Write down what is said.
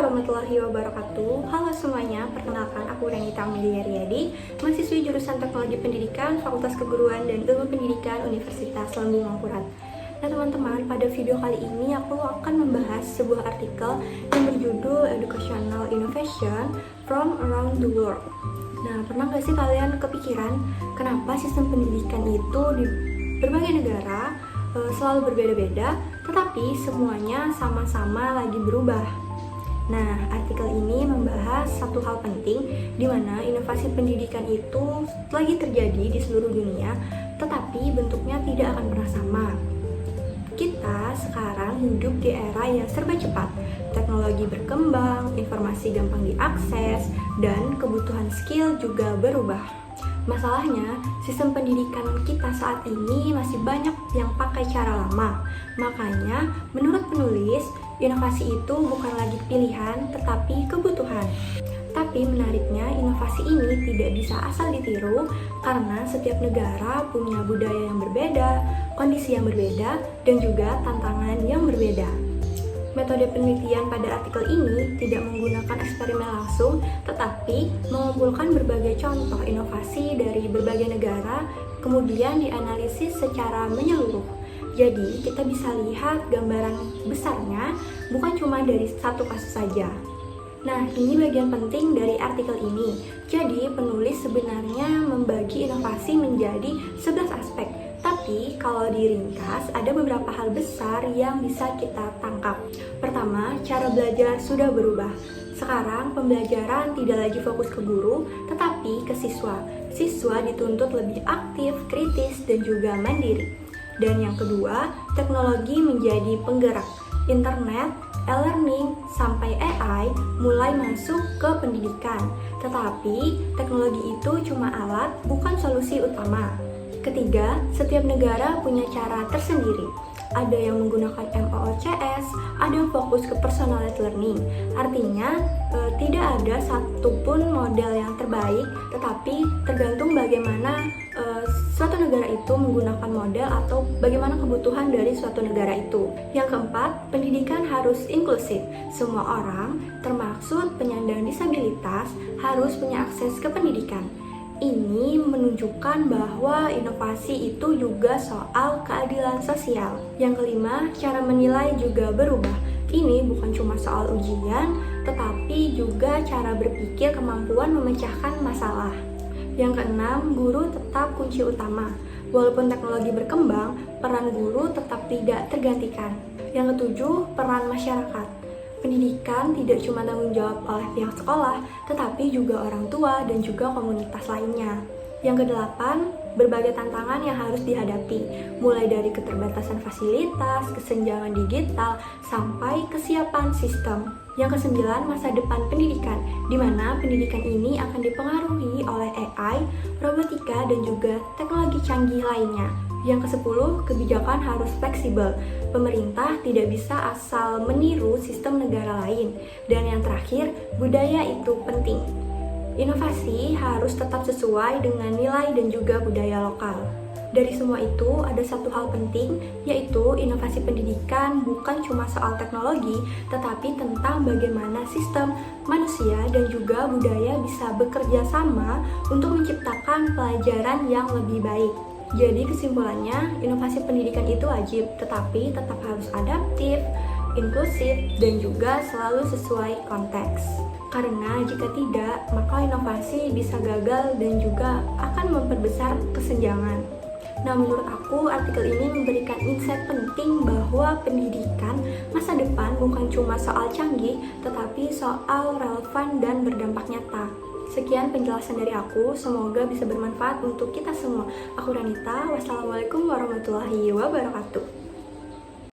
warahmatullahi wabarakatuh. Halo semuanya, perkenalkan aku Renita Amelia Riyadi, mahasiswi jurusan Teknologi Pendidikan, Fakultas Keguruan dan Ilmu Pendidikan Universitas Lambung Mangkurat. Nah teman-teman, pada video kali ini aku akan membahas sebuah artikel yang berjudul Educational Innovation from Around the World. Nah, pernah nggak sih kalian kepikiran kenapa sistem pendidikan itu di berbagai negara selalu berbeda-beda, tetapi semuanya sama-sama lagi berubah? Nah, artikel ini membahas satu hal penting di mana inovasi pendidikan itu lagi terjadi di seluruh dunia, tetapi bentuknya tidak akan pernah sama. Kita sekarang hidup di era yang serba cepat, teknologi berkembang, informasi gampang diakses, dan kebutuhan skill juga berubah. Masalahnya, sistem pendidikan kita saat ini masih banyak yang pakai cara lama. Makanya, menurut penulis, inovasi itu bukan lagi pilihan, tetapi kebutuhan. Tapi menariknya, inovasi ini tidak bisa asal ditiru karena setiap negara punya budaya yang berbeda, kondisi yang berbeda, dan juga tantangan yang berbeda. Metode penelitian pada artikel ini tidak menggunakan eksperimen langsung, tetapi mengumpulkan berbagai contoh inovasi dari berbagai negara, kemudian dianalisis secara menyeluruh. Jadi, kita bisa lihat gambaran besarnya, bukan cuma dari satu kasus saja. Nah, ini bagian penting dari artikel ini. Jadi, penulis sebenarnya membagi inovasi menjadi 11 aspek. Tapi, kalau diringkas, ada beberapa hal besar yang bisa kita tangkap. Pertama, cara belajar sudah berubah. Sekarang, pembelajaran tidak lagi fokus ke guru, tetapi ke siswa. Siswa dituntut lebih aktif, kritis, dan juga mandiri. Dan yang kedua, teknologi menjadi penggerak. Internet, e-learning, sampai AI mulai masuk ke pendidikan. Tetapi, teknologi itu cuma alat, bukan solusi utama. Ketiga, setiap negara punya cara tersendiri. Ada yang menggunakan MOOCs, ada yang fokus ke personalized learning. Artinya, tidak ada satupun model yang terbaik, tetapi tergantung bagaimana suatu negara itu menggunakan model atau bagaimana kebutuhan dari suatu negara itu. Yang keempat, pendidikan harus inklusif. Semua orang, termasuk penyandang disabilitas, harus punya akses ke pendidikan. Ini menunjukkan bahwa inovasi itu juga soal keadilan sosial. Yang kelima, cara menilai juga berubah. Ini bukan cuma soal ujian, tetapi juga cara berpikir, kemampuan memecahkan masalah. Yang keenam, guru tetap kunci utama. Walaupun teknologi berkembang, peran guru tetap tidak tergantikan. Yang ketujuh, peran masyarakat. Pendidikan tidak cuma tanggung jawab oleh pihak sekolah, tetapi juga orang tua dan juga komunitas lainnya. Yang kedelapan, berbagai tantangan yang harus dihadapi, mulai dari keterbatasan fasilitas, kesenjangan digital, sampai kesiapan sistem. Yang kesembilan, masa depan pendidikan, di mana pendidikan ini akan dipengaruhi oleh AI, robotika, dan juga teknologi canggih lainnya. Yang kesepuluh, kebijakan harus fleksibel. Pemerintah tidak bisa asal meniru sistem negara lain. Dan yang terakhir, budaya itu penting. Inovasi harus tetap sesuai dengan nilai dan juga budaya lokal. Dari semua itu, ada satu hal penting, yaitu inovasi pendidikan bukan cuma soal teknologi, tetapi tentang bagaimana sistem, manusia, dan juga budaya bisa bekerja sama untuk menciptakan pelajaran yang lebih baik. Jadi kesimpulannya, inovasi pendidikan itu wajib, tetapi tetap harus adaptif, inklusif, dan juga selalu sesuai konteks. Karena jika tidak, maka inovasi bisa gagal dan juga akan memperbesar kesenjangan. Nah, menurut aku, artikel ini memberikan insight penting bahwa pendidikan masa depan bukan cuma soal canggih, tetapi soal relevan dan berdampak nyata. Sekian penjelasan dari aku, semoga bisa bermanfaat untuk kita semua. Aku Ranita, wassalamualaikum warahmatullahi wabarakatuh.